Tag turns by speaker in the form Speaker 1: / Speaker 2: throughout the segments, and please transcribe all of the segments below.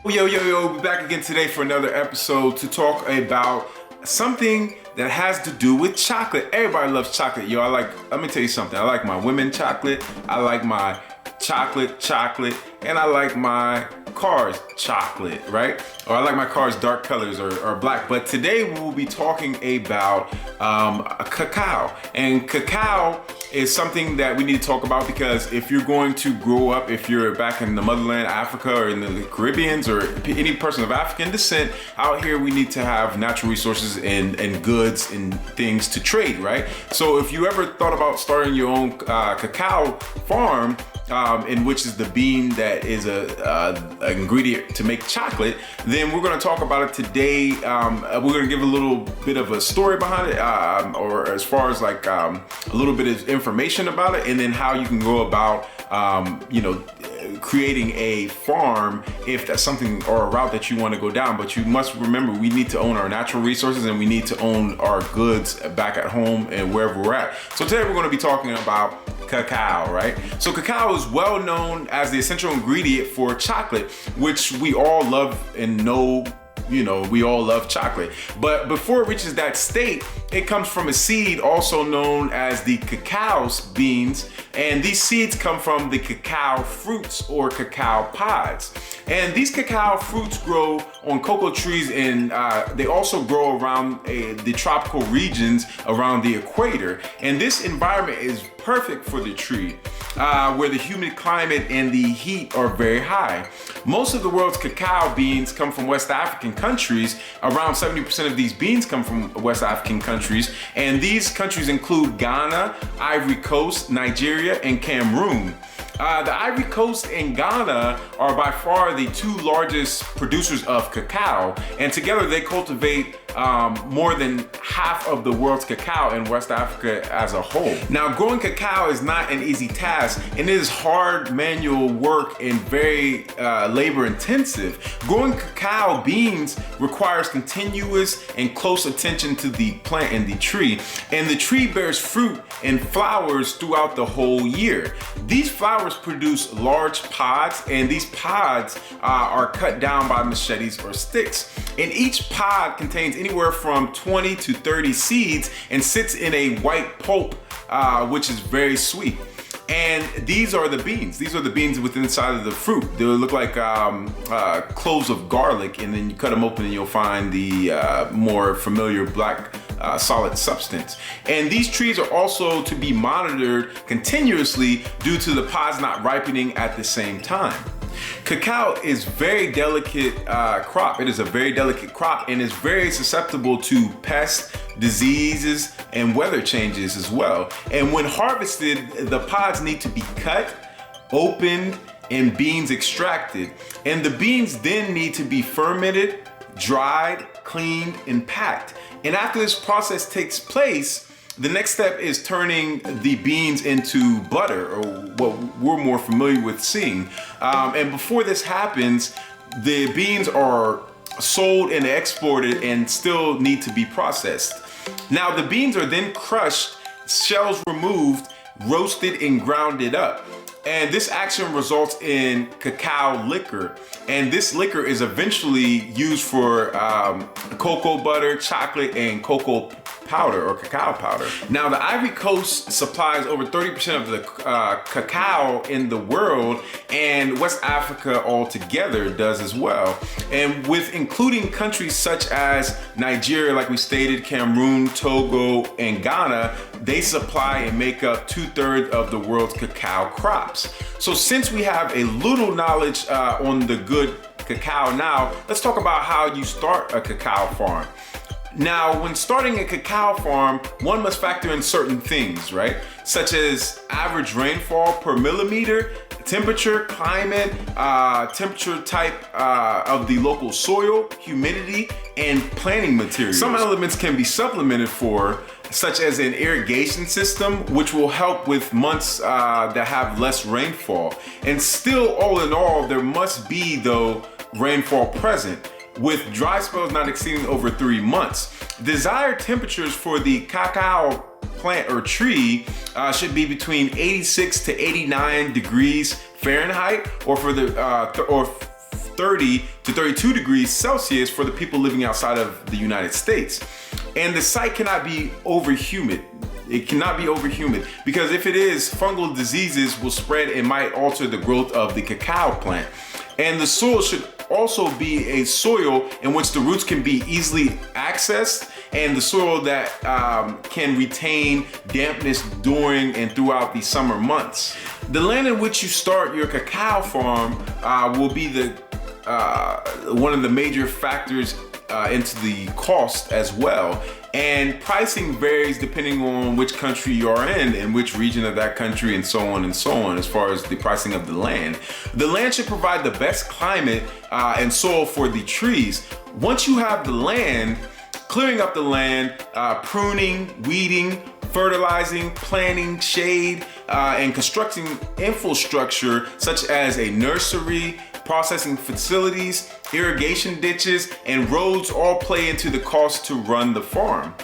Speaker 1: Yo, we're back again today for another episode to talk about something that has to do with chocolate. Everybody loves chocolate, yo. Let me tell you something. I like my women chocolate, I like my chocolate, and I like my cars chocolate, right? Or I like my cars dark colors or black. But today we will be talking about cacao. And cacao is something that we need to talk about because if you're going to grow up, if you're back in the motherland, Africa, or in the Caribbeans, or any person of African descent, out here we need to have natural resources and goods and things to trade, right? So if you ever thought about starting your own cacao farm, in which is the bean that is an ingredient to make chocolate, then we're going to talk about it today. We're going to give a little bit of a story behind it, or as far as like a little bit of information about it, and then how you can go about creating a farm if that's something or a route that you want to go down. But you must remember, we need to own our natural resources and we need to own our goods back at home and wherever we're at. So today we're going to be talking about cacao, right? So cacao is well known as the essential ingredient for chocolate, which we all love and know. We all love chocolate. But before it reaches that state, it comes from a seed also known as the cacao beans. And these seeds come from the cacao fruits or cacao pods. And these cacao fruits grow on cocoa trees, and they also grow around the tropical regions around the equator. And this environment is perfect for the tree, where the humid climate and the heat are very high. Most of the world's cacao beans come from West African countries. Around 70% of these beans come from West African countries, and these countries include Ghana, Ivory Coast, Nigeria, and Cameroon. The Ivory Coast and Ghana are by far the two largest producers of cacao, and together they cultivate more than half of the world's cacao in West Africa as a whole. Now, growing cacao is not an easy task, and it is hard manual work and very labor intensive. Growing cacao beans requires continuous and close attention to the plant and the tree tree bears fruit and flowers throughout the whole year. These flowers produce large pods, and these pods are cut down by machetes or sticks. And each pod contains anywhere from 20 to 30 seeds and sits in a white pulp, which is very sweet. And these are the beans. These are the beans within inside of the fruit. They look like cloves of garlic, and then you cut them open and you'll find the more familiar black solid substance. And these trees are also to be monitored continuously due to the pods not ripening at the same time. Cacao is very delicate crop. It is a very delicate crop and is very susceptible to pests, diseases, and weather changes as well. And when harvested, the pods need to be cut, opened, and beans extracted. And the beans then need to be fermented, dried, cleaned, and packed. And after this process takes place, the next step is turning the beans into butter, or what we're more familiar with seeing. And before this happens, the beans are sold and exported and still need to be processed. Now, the beans are then crushed, shells removed, roasted, and grounded up. And this action results in cacao liquor. And this liquor is eventually used for cocoa butter, chocolate, and cocoa powder or cacao powder. Now, the Ivory Coast supplies over 30% of the cacao in the world, and West Africa altogether does as well. And with including countries such as Nigeria, like we stated, Cameroon, Togo, and Ghana, they supply and make up 2/3 of the world's cacao crops. So since we have a little knowledge on the good cacao now, let's talk about how you start a cacao farm. Now, when starting a cacao farm, one must factor in certain things, right? Such as average rainfall per millimeter, temperature, climate, temperature type of the local soil, humidity, and planting materials. Some elements can be supplemented for, such as an irrigation system, which will help with months that have less rainfall. And still, all in all, there must be, though, rainfall present, with dry spells not exceeding over 3 months. Desired temperatures for the cacao plant or tree should be between 86 to 89 degrees Fahrenheit, or for the 30 to 32 degrees Celsius for the people living outside of the United States. And the site cannot be over humid. It cannot be over humid because if it is, fungal diseases will spread and might alter the growth of the cacao plant. And the soil should also be a soil in which the roots can be easily accessed, and the soil that can retain dampness during and throughout the summer months. The land in which you start your cacao farm will be one of the major factors into the cost as well. And pricing varies depending on which country you are in and which region of that country and so on as far as the pricing of the land. The land should provide the best climate and soil for the trees. Once you have the land, clearing up the land, pruning, weeding, fertilizing, planting, shade, and constructing infrastructure such as a nursery, processing facilities, irrigation ditches, and roads all play into the cost to run the farm.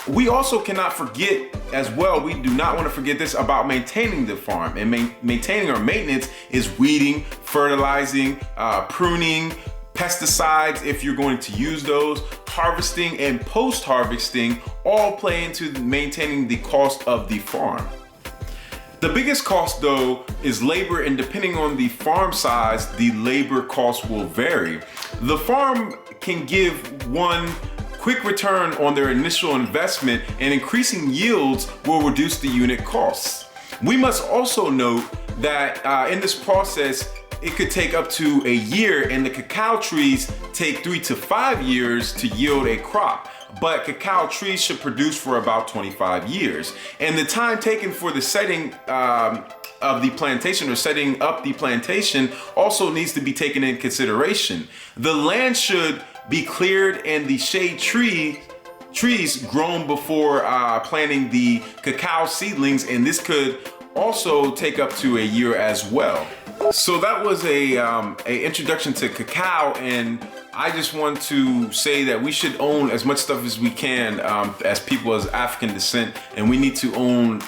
Speaker 1: We also cannot forget as well, we do not want to forget this about maintaining the farm. And maintaining or maintenance is weeding, fertilizing, pruning, pesticides if you're going to use those, harvesting and post-harvesting all play into maintaining the cost of the farm. The biggest cost though is labor, and depending on the farm size, the labor cost will vary. The farm can give one quick return on their initial investment, and increasing yields will reduce the unit costs. We must also note that in this process, it could take up to a year, and the cacao trees take 3 to 5 years to yield a crop. But cacao trees should produce for about 25 years. And the time taken for the setting of the plantation or setting up the plantation also needs to be taken in consideration. The land should be cleared and the shade trees grown before planting the cacao seedlings, and this could also take up to a year as well. So that was a introduction to cacao, and I just want to say that we should own as much stuff as we can as people of African descent, and we need to own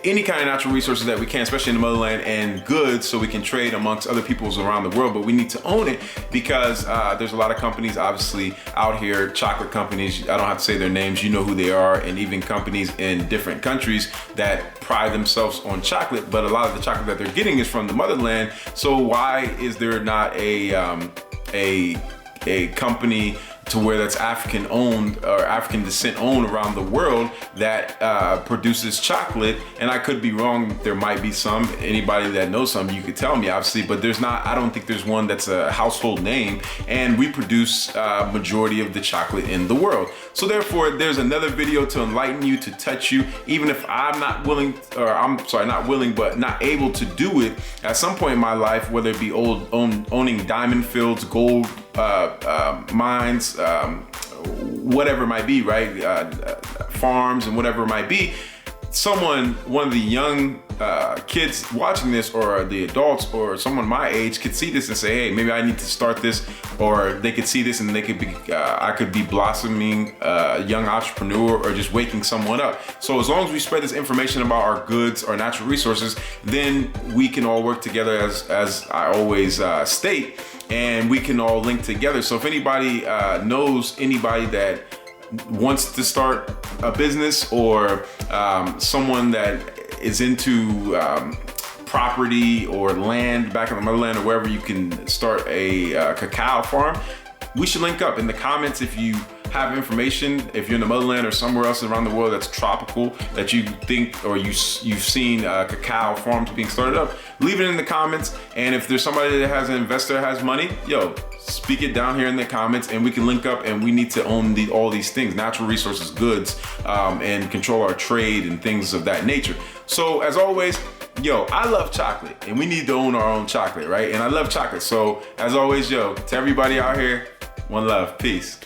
Speaker 1: any kind of natural resources that we can, especially in the motherland, and goods so we can trade amongst other peoples around the world. But we need to own it because there's a lot of companies obviously out here, chocolate companies, I don't have to say their names, you know who they are, and even companies in different countries that pride themselves on chocolate, but a lot of the chocolate that they're getting is from the motherland. So why is there not a company to where that's African owned or African descent owned around the world that produces chocolate? And I could be wrong, there might be some. Anybody that knows some, you could tell me obviously, but there's not, I don't think there's one that's a household name, and we produce majority of the chocolate in the world. So therefore, there's another video to enlighten you, to touch you, even if I'm not willing, or I'm sorry, not willing, but not able to do it at some point in my life, whether it be owning diamond fields, gold mines, whatever it might be, right? Farms and whatever it might be. One of the young kids watching this, or the adults, or someone my age could see this and say, hey, maybe I need to start this, or they could see this and they could be, I could be blossoming a young entrepreneur or just waking someone up. So as long as we spread this information about our goods, our natural resources, then we can all work together as I always state, and we can all link together. So if anybody knows anybody that wants to start a business, or someone that is into property or land back in the motherland or wherever you can start a cacao farm, we should link up in the comments. If you have information, if you're in the motherland or somewhere else around the world that's tropical, that you think, or you've seen cacao farms being started up, leave it in the comments. And if there's somebody that has an investor that has money, yo, speak it down here in the comments, and we can link up, and we need to own all these things, natural resources, goods, and control our trade and things of that nature. So as always, yo, I love chocolate, and we need to own our own chocolate, right? And I love chocolate. So as always, yo, to everybody out here, one love, peace.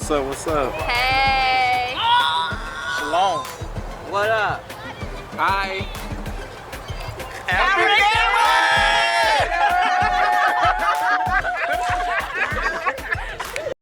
Speaker 2: What's up? What's up?
Speaker 3: Hey.
Speaker 2: Shalom.
Speaker 4: What up?
Speaker 2: Hi.
Speaker 3: African.